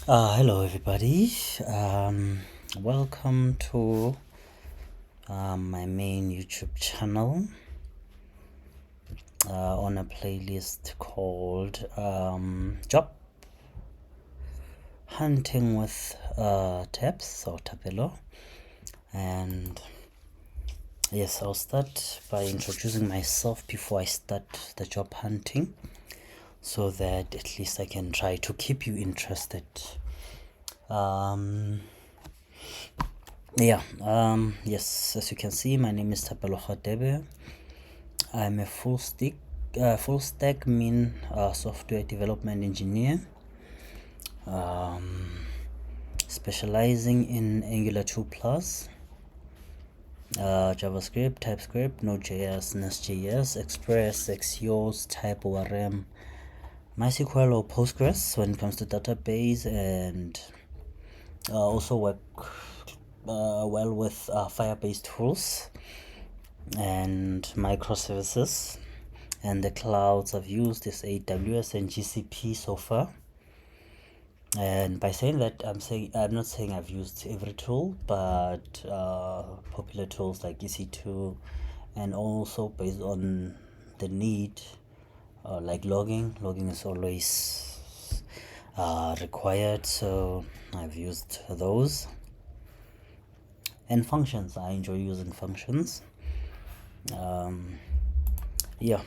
Hello everybody. Welcome to my main YouTube channel on a playlist called Job Hunting with Thaps or Tapelo. And yes, I'll start by introducing myself before I start the job hunting, so that at least I can try to keep you interested. Yes, as you can see, my name is Tapelo Khatebe. I'm a full stack software development engineer, specializing in Angular 2 plus, JavaScript, TypeScript, Node.js, Nest.js, Express, Axios, Type ORM, MySQL or Postgres when it comes to database, and also work well with Firebase tools and microservices. And the clouds I've used is AWS and GCP so far. And by saying that, I'm not saying I've used every tool, but popular tools like EC2, and also based on the need, like logging is always required, so I've used those. And functions, I enjoy using functions. Yeah,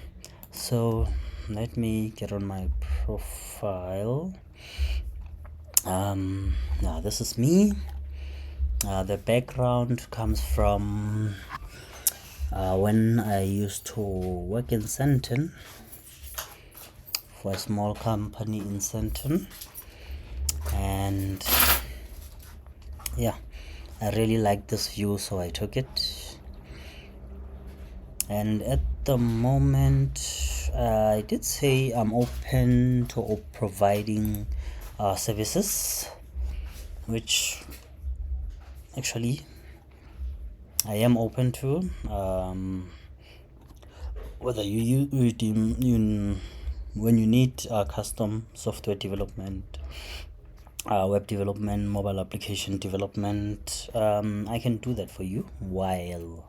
so let me get on my profile. Now this is me. The background comes from when I used to work in Sandton for a small company in Sandton, and yeah, I really liked this view, so I took it. And at the moment, I did say I'm open to providing services, which actually I am open to. Whether when you need custom software development, web development, mobile application development, I can do that for you while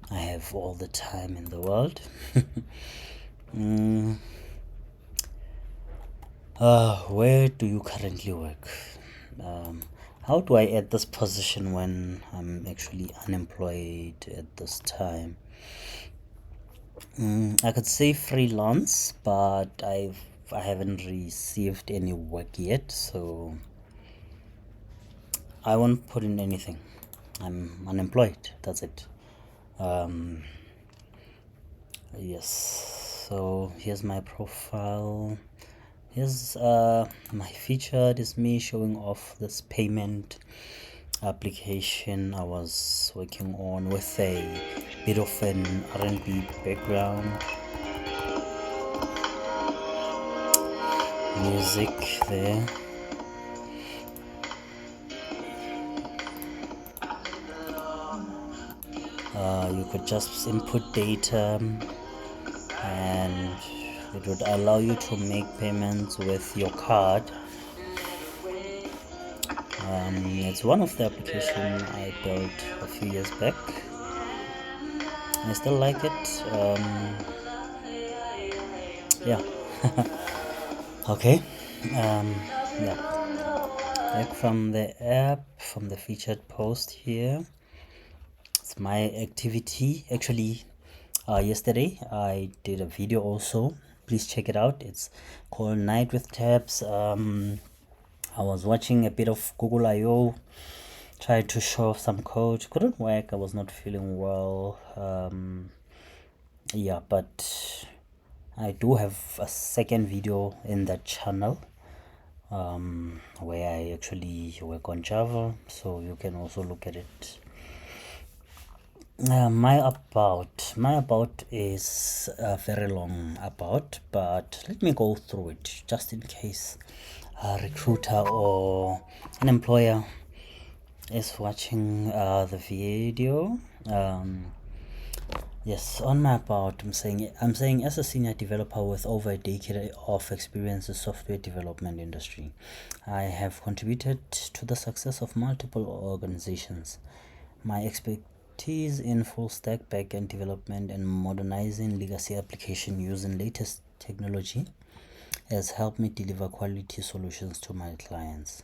I have all the time in the world. Where do you currently work? How do I add this position when I'm actually unemployed at this time? I could say freelance, but I haven't received any work yet, so I won't put in anything. I'm unemployed. That's it. Yes. So here's my profile. Here's my featured is me showing off this payment application I was working on with a bit of an R&B background, music there. You could just input data and it would allow you to make payments with your card. It's one of the applications I built a few years back. I still like it. Yeah. Okay. Yeah. Back from the app, from the featured post here. It's my activity. Actually, yesterday I did a video also. Please check it out. It's called Night with Thaps. I was watching a bit of Google I/O, tried to show off some code. Couldn't work. I was not feeling well. Yeah, but I do have a second video in that channel where I actually work on Java, so you can also look at it. My about is a very long about, but let me go through it just in case a recruiter or an employer is watching the video. Yes, on my part, I'm saying as a senior developer with over a decade of experience in software development industry, I have contributed to the success of multiple organizations. My expertise in full stack backend development and modernizing legacy application using latest technology has helped me deliver quality solutions to my clients.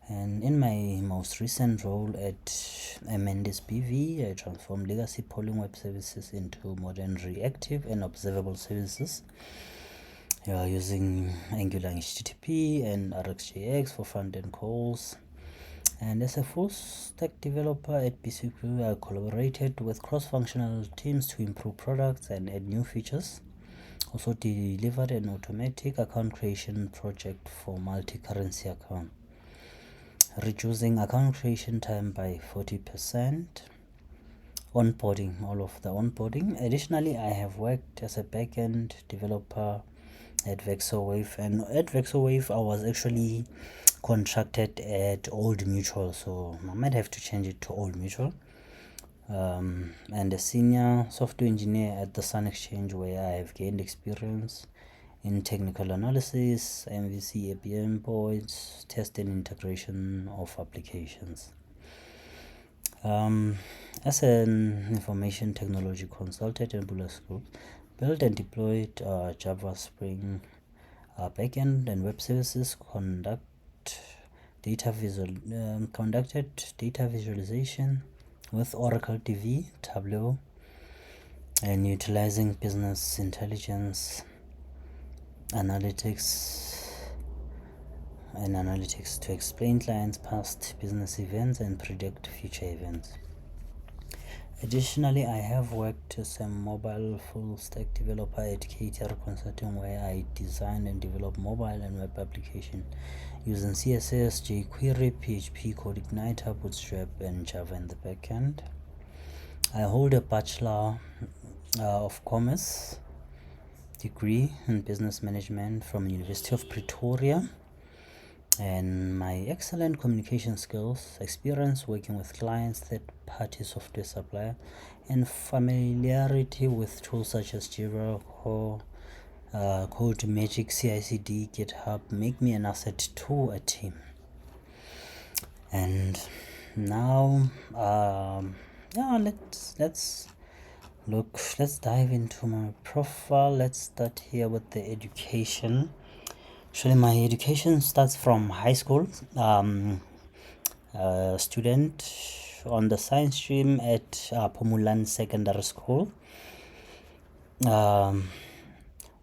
And in my most recent role at Mendes BV, I transformed legacy polling web services into modern reactive and observable services using Angular HTTP and RxJX for front-end calls. And as a full stack developer at BCQ, I collaborated with cross-functional teams to improve products and add new features. Also delivered an automatic account creation project for multi-currency account, reducing account creation time by 40%, onboarding, all of the onboarding. Additionally, I have worked as a backend developer at VexoWave, and at VexoWave I was actually contracted at Old Mutual, so I might have to change it to Old Mutual. And a senior software engineer at the Sun Exchange, where I have gained experience in technical analysis, MVC, APM points, test and integration of applications. As an information technology consultant in Bullet Group, built and deployed Java Spring backend and web services, conducted data visualization with Oracle DB, Tableau, and utilizing business intelligence analytics to explain clients' past business events and predict future events. Additionally, I have worked as a mobile full stack developer at KTR Consulting, where I design and develop mobile and web application using CSS, jQuery, PHP, CodeIgniter, Bootstrap, and Java in the backend. I hold a Bachelor of Commerce degree in business management from University of Pretoria, and my excellent communication skills, experience working with clients, third-party software supplier, and familiarity with tools such as Jira, Code Magic, CI/CD, GitHub make me an asset to a team. And now, let's dive into my profile. Let's start here with the education. Actually, my education starts from high school. Student on the science stream at Pumulan Secondary School,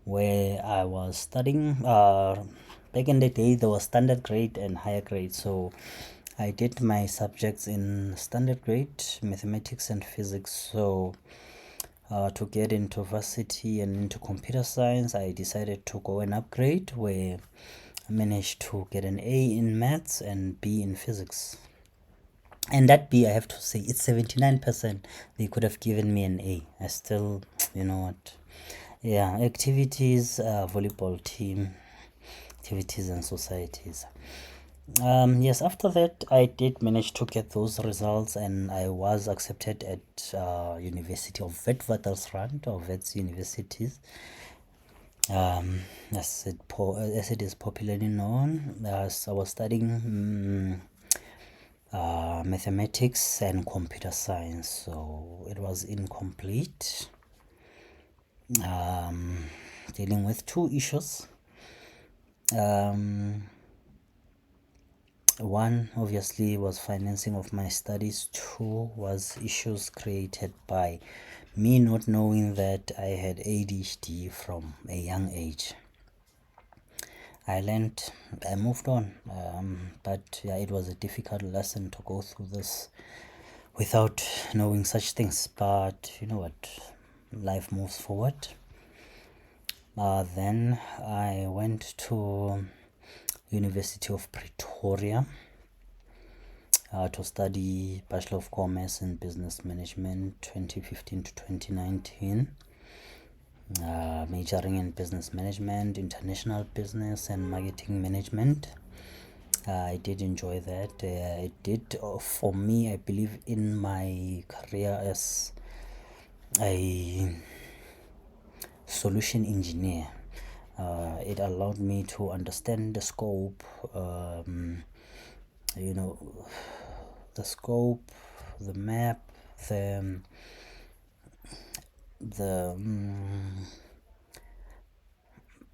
where I was studying. Back in the day, there was standard grade and higher grade, so I did my subjects in standard grade, mathematics and physics. So to get into varsity and into computer science, I decided to go and upgrade, where I managed to get an A in maths and B in physics. And that B, I have to say, it's 79%. They could have given me an A. I still, you know what? Yeah, activities, volleyball team, activities and societies. Yes, after that, I did manage to get those results, and I was accepted at University of Witwatersrand, or Wits Universities. As it is popularly known, as I was studying mathematics and computer science, so it was incomplete. Dealing with two issues. One obviously was financing of my studies. Two was issues created by me not knowing that I had ADHD from a young age. I moved on, but yeah, it was a difficult lesson to go through this without knowing such things. But you know what, life moves forward. Then I went to University of Pretoria to study Bachelor of Commerce in Business Management 2015 to 2019, majoring in Business Management, International Business and Marketing Management. I did enjoy that. It did, for me, I believe, in my career as a solution engineer. It allowed me to understand the scope, you know, the scope, the map, the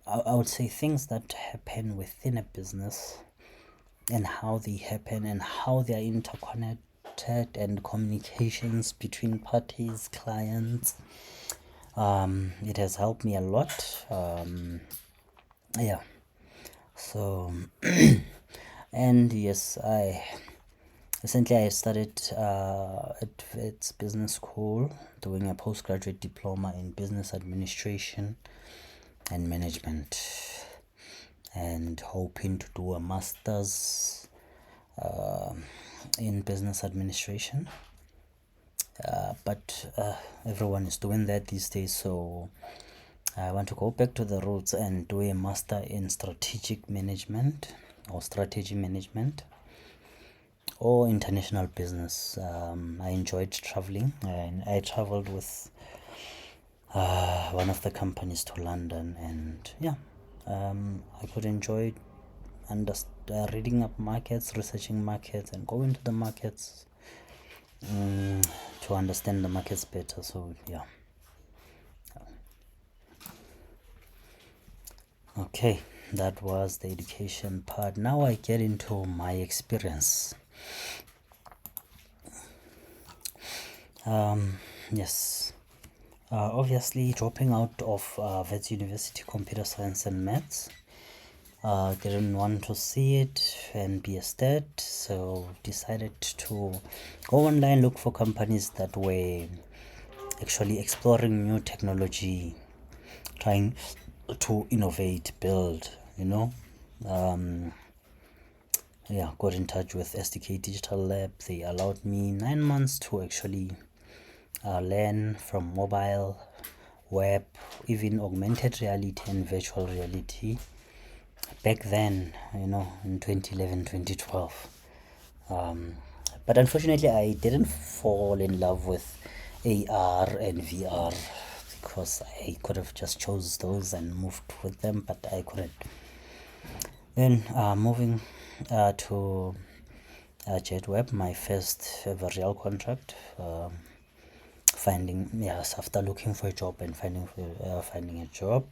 I would say things that happen within a business and how they happen and how they are interconnected, and communications between parties, clients. It has helped me a lot. Yeah. So, and yes, I started at its business school doing a postgraduate diploma in business administration and management, and hoping to do a master's in business administration. But everyone is doing that these days, so I want to go back to the roots and do a master in strategic management or strategy management or international business. I enjoyed traveling, and I traveled with one of the companies to London, and yeah, I could enjoy reading up markets, researching markets, and going to the markets to understand the markets better. So yeah. Okay, that was the education part. Now I get into my experience. Yes, obviously dropping out of Wits University Computer Science and Maths. Didn't want to see it and be a stat, so decided to go online, look for companies that were actually exploring new technology, trying to innovate, build, yeah, got in touch with SDK Digital Lab. They allowed me 9 months to actually learn from mobile, web, even augmented reality and virtual reality. Back then, in 2011, 2012. But unfortunately, I didn't fall in love with AR and VR, because I could have just chose those and moved with them, but I couldn't. Then moving to JetWeb, my first ever real contract. After looking for a job and finding a job.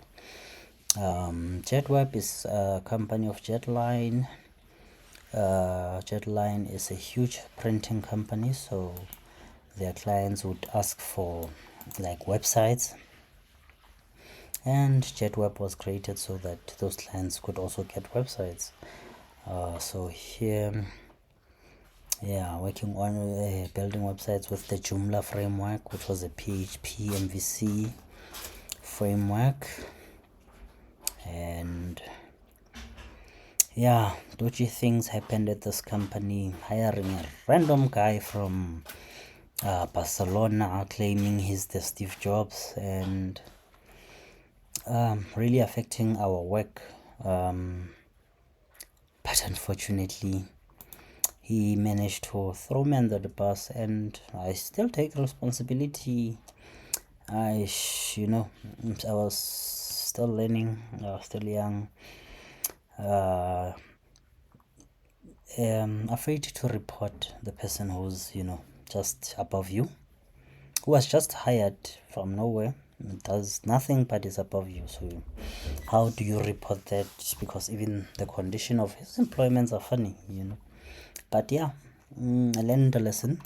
JetWeb is a company of Jetline. Jetline is a huge printing company, so their clients would ask for like websites, and JetWeb was created so that those clients could also get websites. So here, working on building websites with the Joomla framework, which was a PHP MVC framework, and dodgy things happened at this company, hiring a random guy from Barcelona claiming he's the Steve Jobs, and really affecting our work. But unfortunately, he managed to throw me under the bus, and I still take responsibility. I was still learning, still young, afraid to report the person who's just above you, who was just hired from nowhere, does nothing but is above you. So how do you report that? Because even the condition of his employments are funny. But yeah, I learned a lesson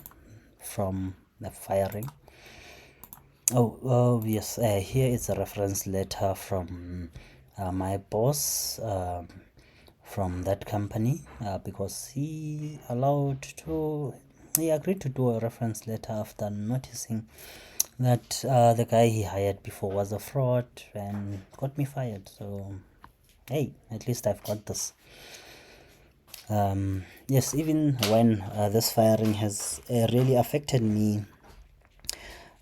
from the firing. Oh yes, here is a reference letter from my boss from that company, because he agreed to do a reference letter after noticing that the guy he hired before was a fraud and got me fired. So hey, at least I've got this. Yes, even when this firing has really affected me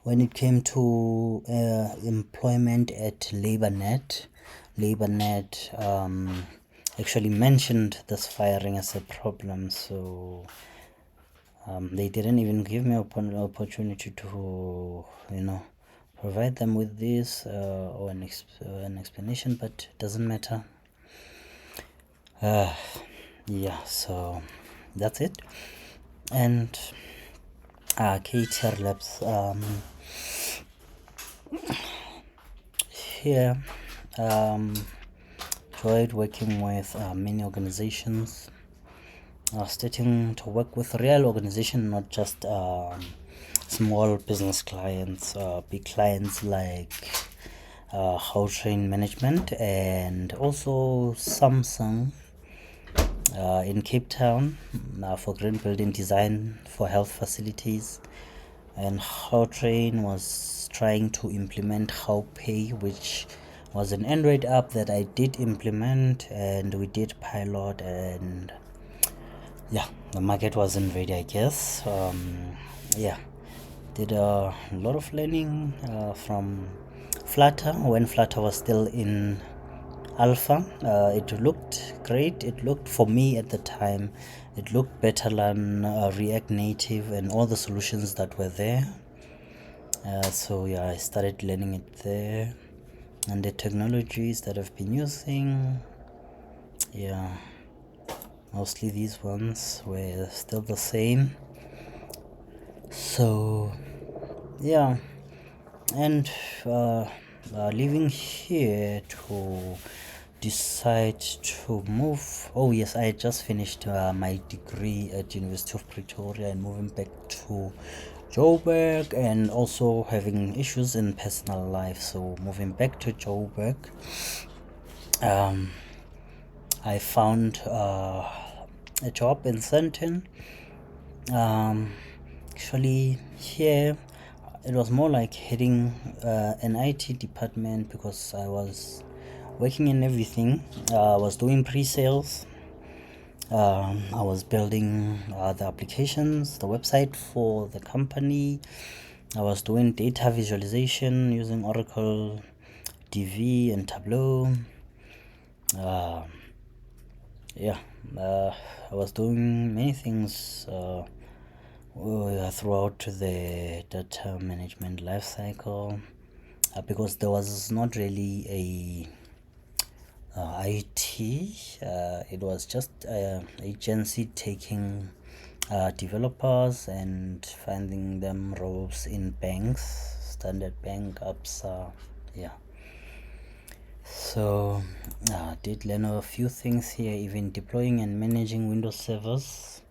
when it came to employment at LabourNet. LabourNet actually mentioned this firing as a problem, so they didn't even give me an opportunity to provide them with this or an explanation, but it doesn't matter. Yeah, so that's it. And KTR Labs, here enjoyed working with many organizations, starting to work with real organization, not just small business clients, big clients like Gautrain Management and also Samsung in Cape Town for green building design for health facilities. And Gautrain was trying to implement GauPay, which was an Android app that I did implement, and we did pilot, and yeah, the market wasn't ready, I guess. Yeah, did a lot of learning from Flutter when Flutter was still in alpha. It looked great. It looked, for me at the time, it looked better than React Native and all the solutions that were there. So yeah, I started learning it there, and the technologies that I've been using, yeah, mostly these ones were still the same. So yeah, and leaving here to decide to move. Oh yes, I just finished my degree at University of Pretoria and moving back to Joburg, and also having issues in personal life, so moving back to Joburg, I found a job in Sandton. Actually here it was more like heading an IT department, because I was working in everything. I was doing pre-sales, I was building the applications, the website for the company. I was doing data visualization using Oracle DV and Tableau. Yeah, I was doing many things throughout the data management lifecycle, because there was not really a IT. It was just an agency taking developers and finding them roles in banks, Standard Bank, Absa, yeah. So did learn a few things here, even deploying and managing Windows servers,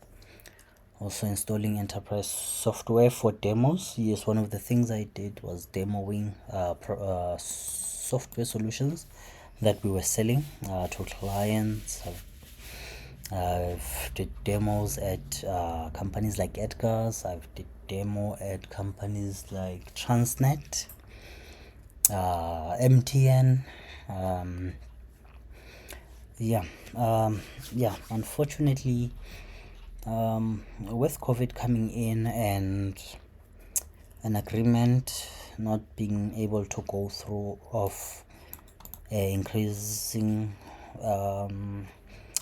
also installing enterprise software for demos. Yes, one of the things I did was demoing software solutions that we were selling to clients. I've did demos at companies like Edgar's. I've did demo at companies like Transnet, MTN. Yeah, unfortunately, with COVID coming in and an agreement not being able to go through of increasing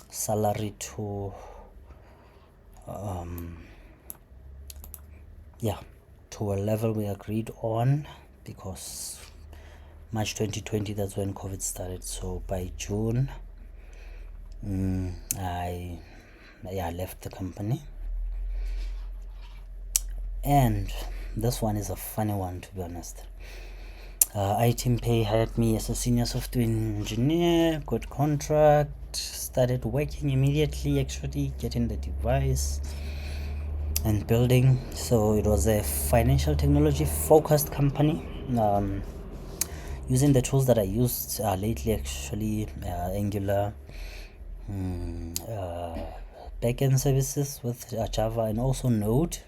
salary to to a level we agreed on, because March 2020, that's when COVID started. So by June, I left the company. And this one is a funny one, to be honest. iTeam Pay hired me as a senior software engineer, got contract, started working immediately, actually getting the device and building. So it was a financial technology focused company, using the tools that I used lately, actually, Angular, backend services with Java, and also Node.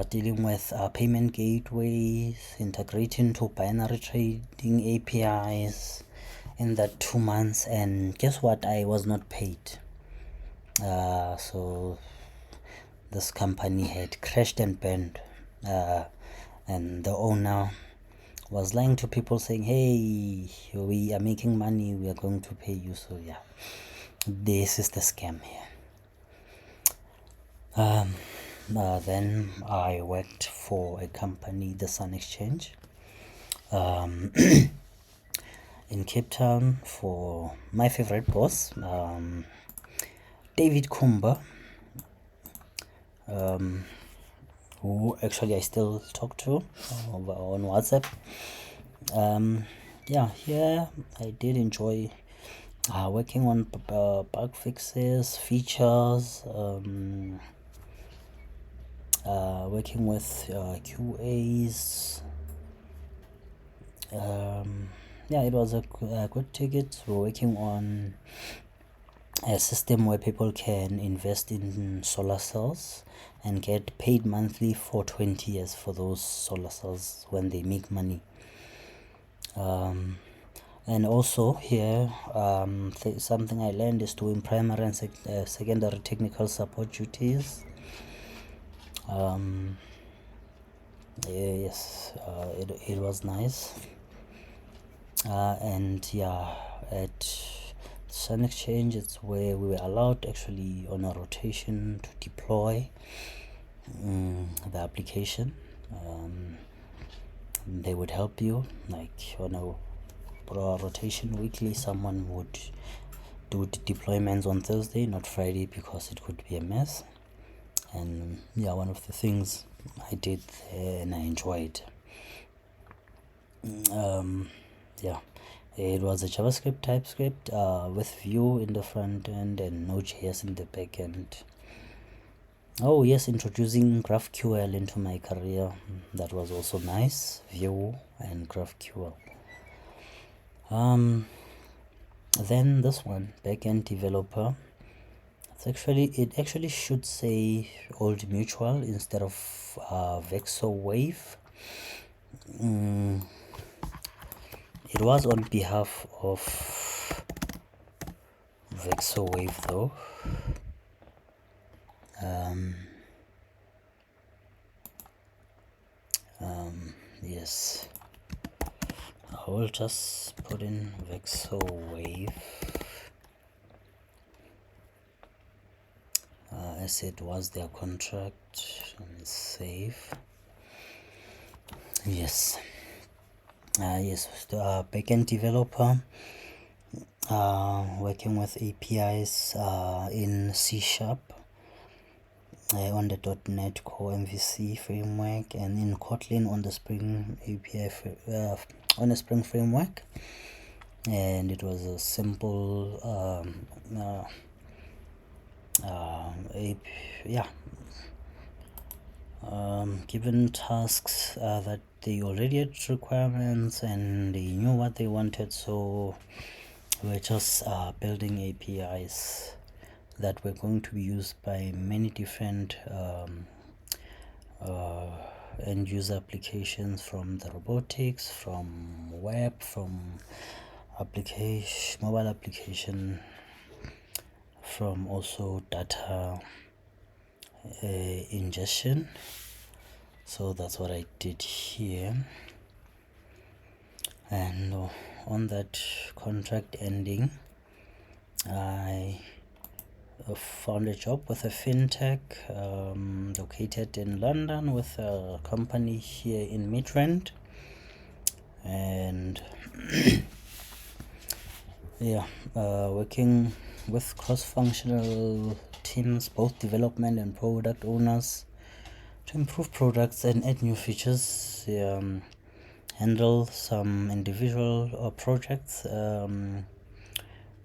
Dealing with payment gateways, integrating to binary trading APIs in that 2 months. And guess what? I was not paid. So this company had crashed and burned, and the owner was lying to people, saying, hey, we are making money, we are going to pay you. So yeah, this is the scam here. Then I worked for a company, the Sun Exchange, in Cape Town for my favorite boss, David Kumba, who actually I still talk to on WhatsApp. Yeah, here I did enjoy working on bug fixes, features, working with QAs. Yeah, it was a good ticket. We're working on a system where people can invest in solar cells and get paid monthly for 20 years for those solar cells when they make money. And also here, something I learned is doing primary and secondary technical support duties. Yes, it was nice. And yeah, at Sun Exchange, it's where we were allowed actually on a rotation to deploy the application. They would help you, like on a rotation weekly. Someone would do the deployments on Thursday, not Friday, because it could be a mess. And yeah, one of the things I did there and I enjoyed. Yeah, it was a JavaScript TypeScript with Vue in the front end and Node.js in the back end. Oh yes, introducing GraphQL into my career, that was also nice. Vue and GraphQL. Then this one, backend developer. It actually should say Old Mutual instead of Vexo Wave. It was on behalf of Vexo Wave though. Yes, I will just put in Vexo Wave as it was their contract, and save. Yes. Yes, backend developer, working with APIs in C# on the .NET Core MVC framework, and in Kotlin on the Spring API on the Spring framework. And it was a simple given tasks that they already had requirements and they knew what they wanted, so we're just building APIs that were going to be used by many different end user applications, from the robotics, from web, from mobile application, from also data ingestion. So that's what I did here. And on that contract ending, I found a job with a fintech located in London with a company here in Midrand. And yeah, working with cross-functional teams, both development and product owners, to improve products and add new features. Handle some individual projects,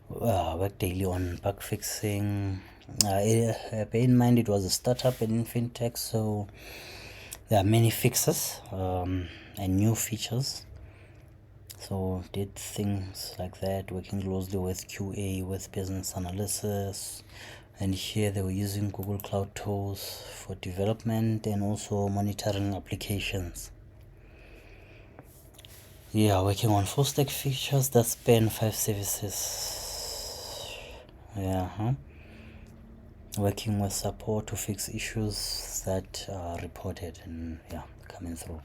work daily on bug fixing. Bear in mind it was a startup in fintech, so there are many fixes and new features. So did things like that, working closely with QA, with business analysis. And here they were using Google Cloud tools for development and also monitoring applications. Yeah, working on full stack features that span 5 services. Yeah, working with support to fix issues that are reported and coming through.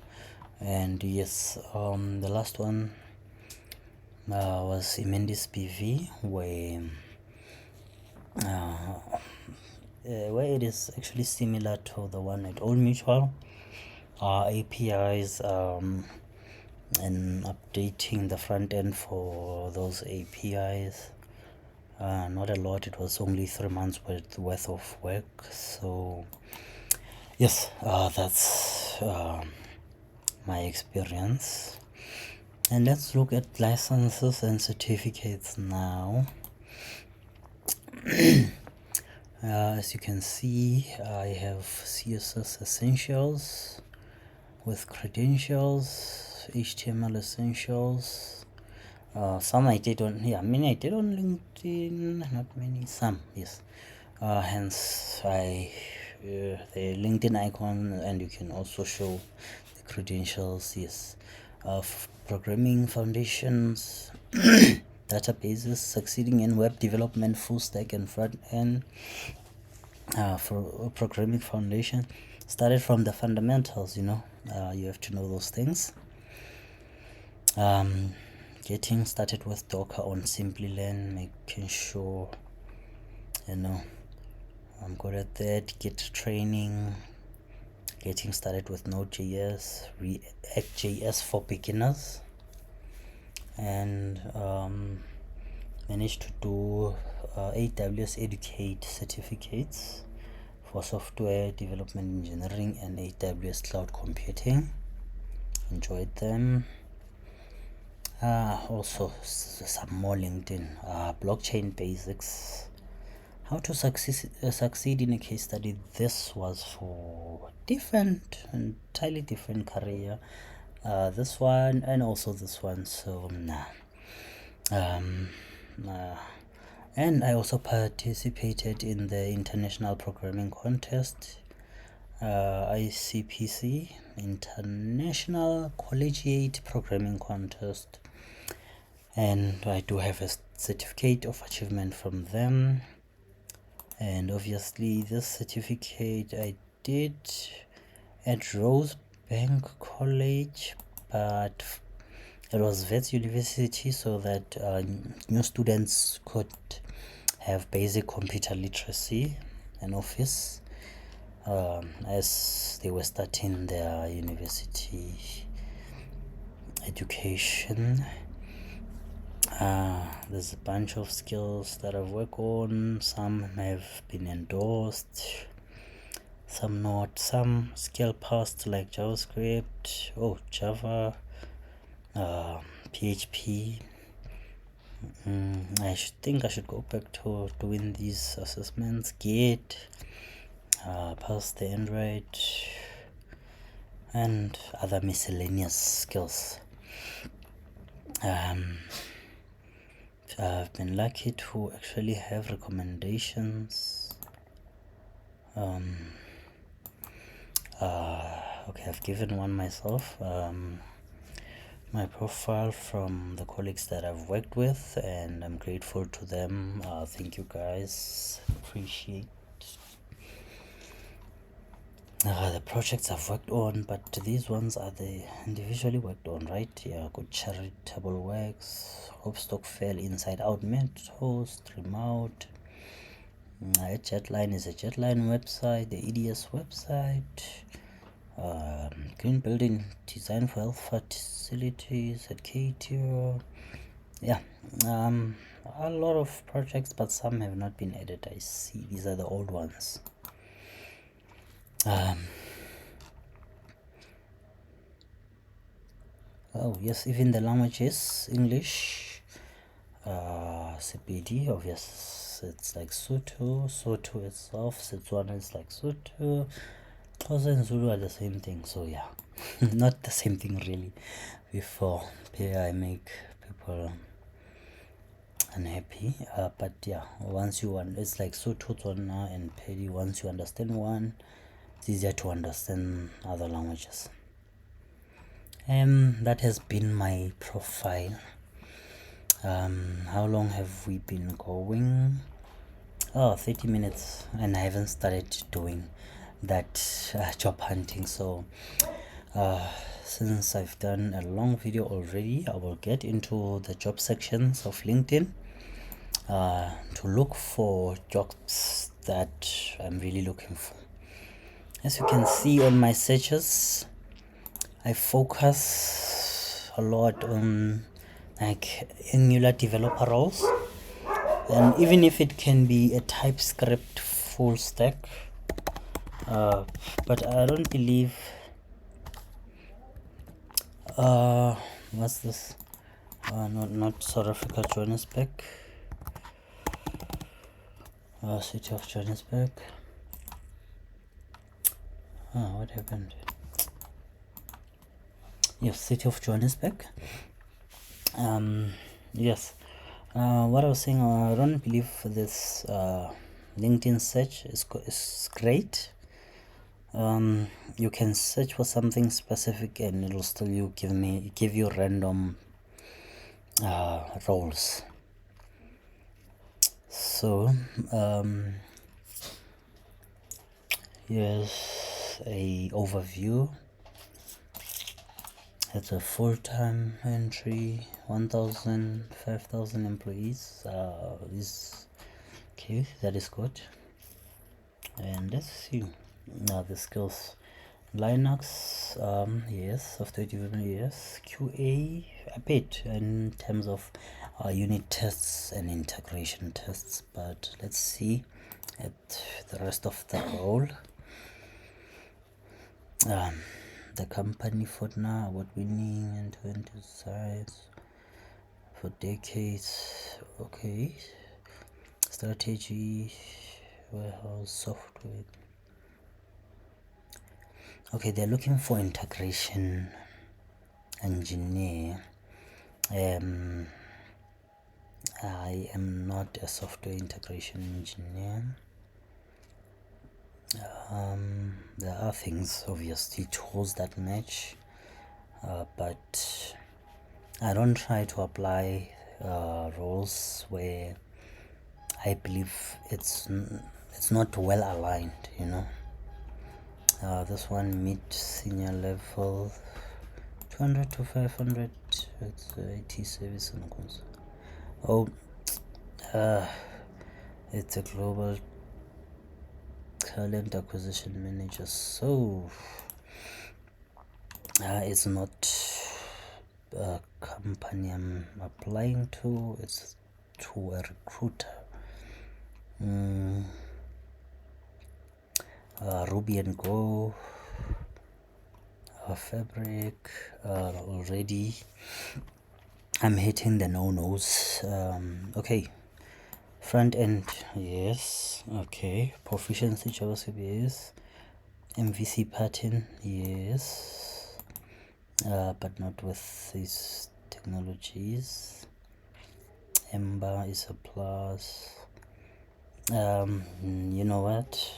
And yes, the last one was Imendis BV, where where it is actually similar to the one at Old Mutual. APIs and updating the front end for those APIs. Not a lot, it was only 3 months worth of work. So yes, that's my experience. And let's look at licenses and certificates now. As you can see, I have CSS Essentials with credentials, HTML Essentials. Some I did on, many I did on LinkedIn, not many, some, yes. Hence, the LinkedIn icon, and you can also show the credentials, yes. Programming foundations, databases, succeeding in web development, full stack and front end. For programming foundation, started from the fundamentals, you have to know those things. Getting started with Docker on SimplyLearn, making sure I'm good at that. Git training, getting started with Node.js, React.js for beginners, and managed to do AWS Educate certificates for software development engineering and AWS cloud computing. Enjoyed them. Also some more LinkedIn, blockchain basics, how to succeed in a case study. This was for entirely different career, this one and also this one. So and I also participated in the international programming contest, ICPC, International Collegiate Programming Contest, and I do have a certificate of achievement from them. And obviously this certificate I did at Rosebank College, but it was Wits University, so that new students could have basic computer literacy and office as they were starting their university education. There's a bunch of skills that I've worked on. Some have been endorsed, some not. Some skill passed, like JavaScript, Java, PHP. I should go back to doing these assessments. Git, passed the Android, and other miscellaneous skills. I've been lucky to actually have recommendations. Okay, I've given one myself, my profile from the colleagues that I've worked with, and I'm grateful to them. Thank you guys, appreciate the projects I've worked on, but these ones are the individually worked on, right? Yeah, good charitable works, Hopstock Fail, Inside Out Mentors, Remote. Jetline is a Jetline website, the EDS website, Green Building Design for Health Facilities at KTO. Yeah, a lot of projects, but some have not been added. I see these are the old ones. Oh yes, even the languages, English, CPD, obvious, it's like Sotho itself, Setswana is like Sotho, Xhosa and Zulu are the same thing, so yeah, not the same thing really. Before I make people unhappy, but yeah, once you it's like Sotho, Tswana and Pedi. Once you understand one, it's easier to understand other languages. That has been my profile. How long have we been going? 30 minutes, and I haven't started doing that job hunting. So since I've done a long video already, I will get into the job sections of LinkedIn to look for jobs that I'm really looking for. As you can see on my searches, I focus a lot on like Angular developer roles, and even if it can be a TypeScript full stack, but I don't believe what's this, not South Africa, Johannesburg, city of Johannesburg. What happened? Yes, city of Johannesburg. Yes, what I was saying, I don't believe this LinkedIn search is great. You can search for something specific and it'll still give you random roles. So here's a overview. It's a full-time entry, 1,000, 5,000 employees. Okay, that is good. And let's see now the skills. Linux, yes. Software development, yes. QA, a bit in terms of unit tests and integration tests, but let's see at the rest of the role. The company for now, award-winning end-to-end designs for decades. Okay, strategy, warehouse software. Okay, they're looking for integration engineer. I am not a software integration engineer. There are things, obviously, tools that match, but I don't try to apply roles where I believe it's not well aligned, you know. This one mid senior level, 200 to 500. It's IT service and cons. Oh, it's a global talent acquisition manager. So it's not a company I'm applying to. It's to a recruiter. Ruby and Go, Fabric, already I'm hitting the no-nos. Okay, front end, yes. Okay, proficiency JavaScript, yes. MVC pattern, yes. But not with these technologies. Ember is a plus. You know what?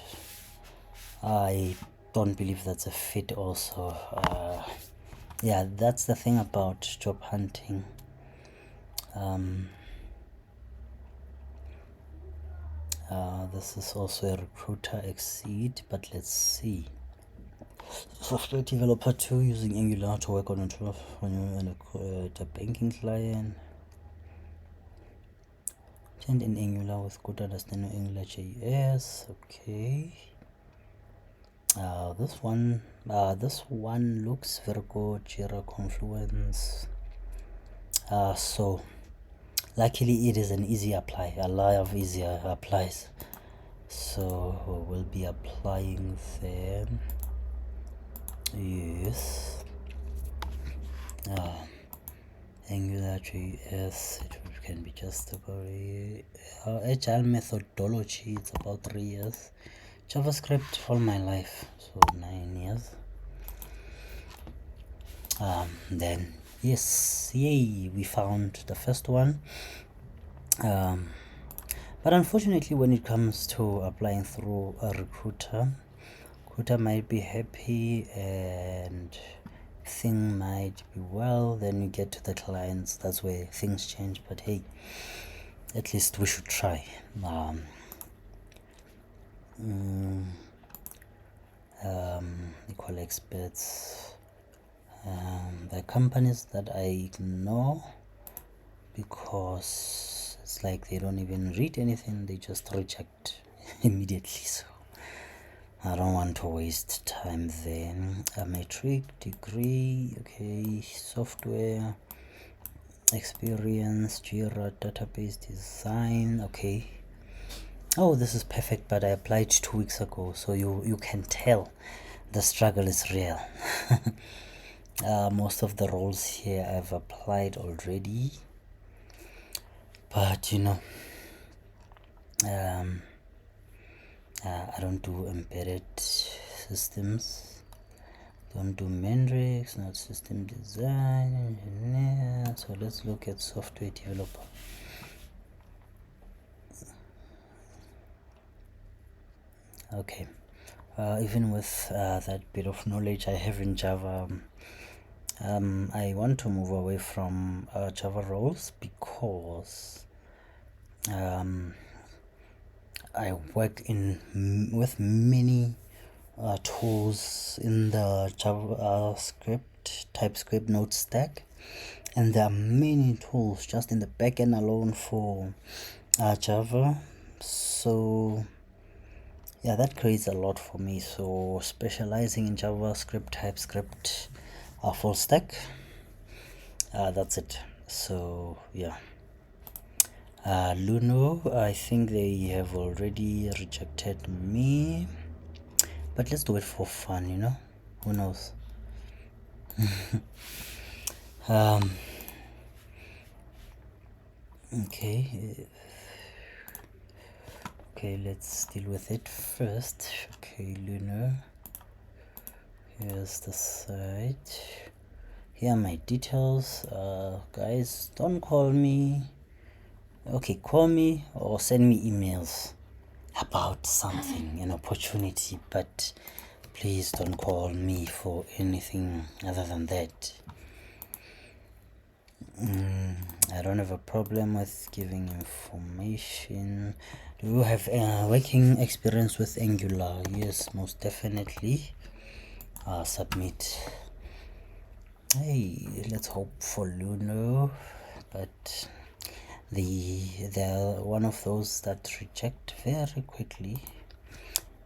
I don't believe that's a fit also. Yeah, that's the thing about job hunting. This is also a recruiter exceed, but let's see. Software developer 2 using Angular to work on a banking client. Tend in Angular with good understanding of Angular JS. Okay. This one looks very good. Jira, Confluence. So luckily it is an easy apply. A lot of easier applies. So we'll be applying them. Yes. Angular JS, it can be just about agile methodology. It's about 3 years. JavaScript all my life, so 9 years. Then yes, yay, we found the first one. But unfortunately, when it comes to applying through a recruiter might be happy and thing might be well, then you get to the clients, that's where things change. But hey, at least we should try. Equal experts, the companies that I ignore because it's like they don't even read anything, they just reject. immediately, so I don't want to waste time there. A matric degree, okay, software experience, Jira, database design, okay. Oh, this is perfect, but I applied 2 weeks ago, so you can tell the struggle is real. Most of the roles here I've applied already, but I don't do embedded systems, don't do Mendrix, not system design engineer. So let's look at software developer. Okay, even with that bit of knowledge I have in Java, I want to move away from Java roles because I work with many tools in the JavaScript, TypeScript node stack, and there are many tools just in the backend alone for Java. So yeah, that creates a lot for me. So specializing in JavaScript, TypeScript, full stack, that's it. So yeah. Luno, I think they have already rejected me, but let's do it for fun, who knows. Okay, let's deal with it first. Okay, Luno, here's the site, here are my details. Guys, don't call me. Okay, call me or send me emails about something, an opportunity, but please don't call me for anything other than that. I don't have a problem with giving information. Do you have working experience with Angular? Yes, most definitely. Submit. Hey, let's hope for Luno, but they're one of those that reject very quickly,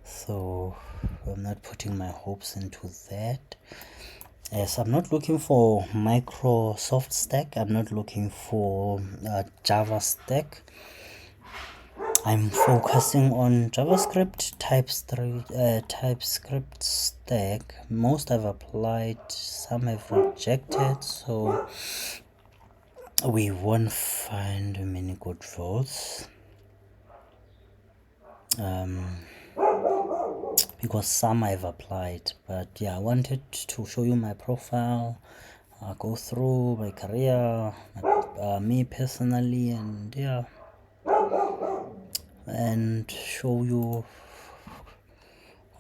so I'm not putting my hopes into that. Yes, I'm not looking for Microsoft stack, I'm not looking for Java stack. I'm focusing on JavaScript, TypeScript stack. Most I've applied, some have rejected, so we won't find many good roles, because some I've applied. But yeah, I wanted to show you my profile, go through my career, me personally, and yeah, and show you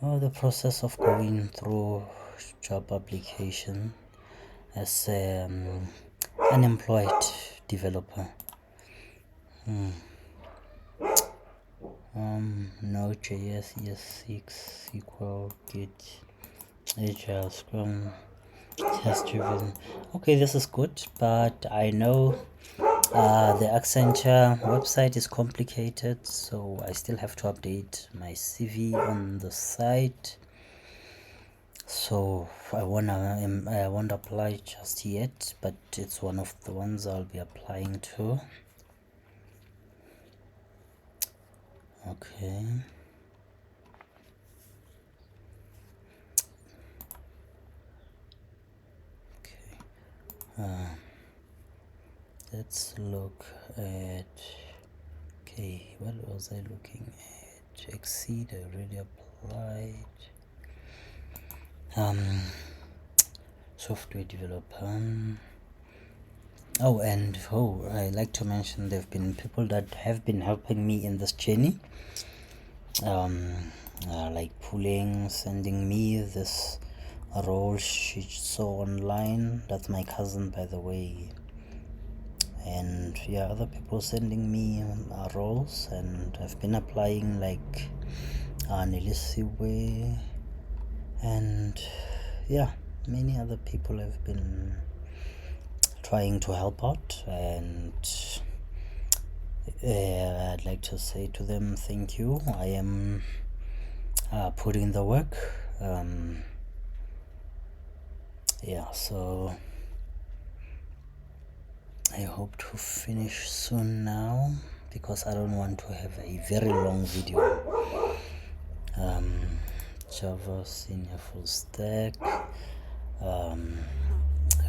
the process of going through job application as unemployed developer. Node.js, ES6, SQL, Git, Agile, Scrum, test driven. Okay, this is good, but I know the Accenture website is complicated, so I still have to update my CV on the site. So I won't apply just yet, but it's one of the ones I'll be applying to. Okay. Let's look at, okay, what was I looking at? Exceed, I already applied. Software developer. And I like to mention there have been people that have been helping me in this journey, like sending me this role she saw online. That's my cousin, by the way. And yeah, other people sending me roles, and I've been applying, like Nelisiwe, and yeah, many other people have been trying to help out. And I'd like to say to them thank you. I am putting in the work. Yeah, so I hope to finish soon now, because I don't want to have a very long video. Java senior full stack.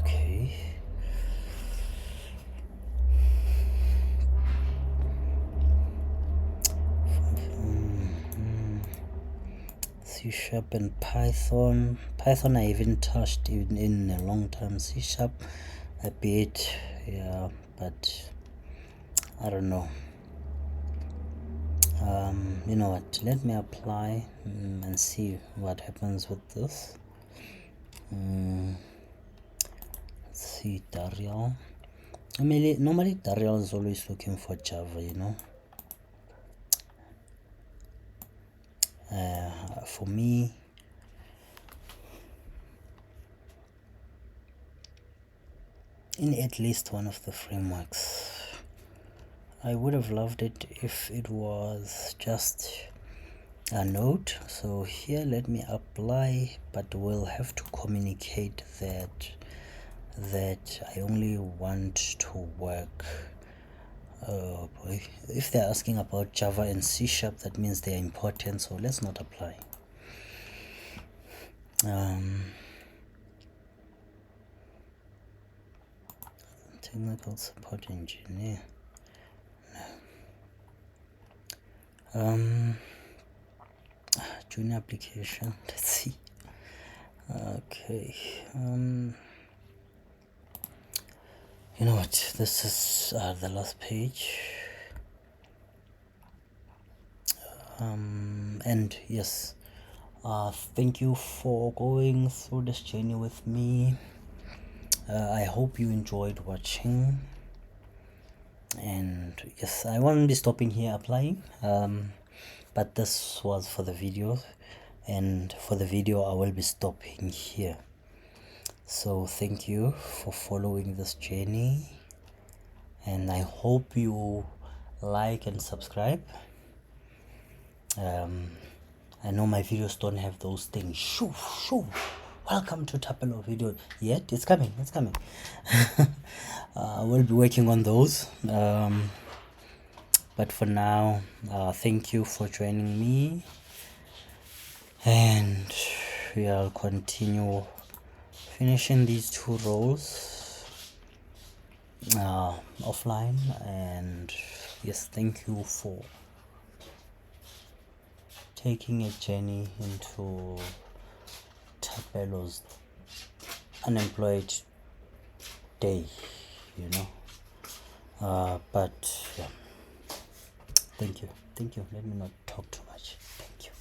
Okay. C# and Python. Python I haven't touched in a long time. C# a bit, yeah, but I don't know. You know what, let me apply and see what happens with this. Let's see, Daryl. Normally Daryl is always looking for Java, you know. For me, in at least one of the frameworks, I would have loved it if it was just a Node. So here let me apply, but we'll have to communicate that I only want to work. Oh boy, if they're asking about Java and C#, that means they're important, so let's not apply. Technical support engineer. Junior application. Let's see. Okay. You know what? This is the last page. And yes, thank you for going through this journey with me. I hope you enjoyed watching. And yes, I won't be stopping here applying. But this was for the video, and for the video I will be stopping here. So thank you for following this journey, and I hope you like and subscribe. I know my videos don't have those things. Shoo, welcome to Tapelo video. Yet it's coming. We'll be working on those. But for now, thank you for joining me, and we'll continue finishing these 2 roles offline. And yes, thank you for taking a journey into Tapelo's unemployed day, you know. But yeah, thank you. Let me not talk too much. Thank you.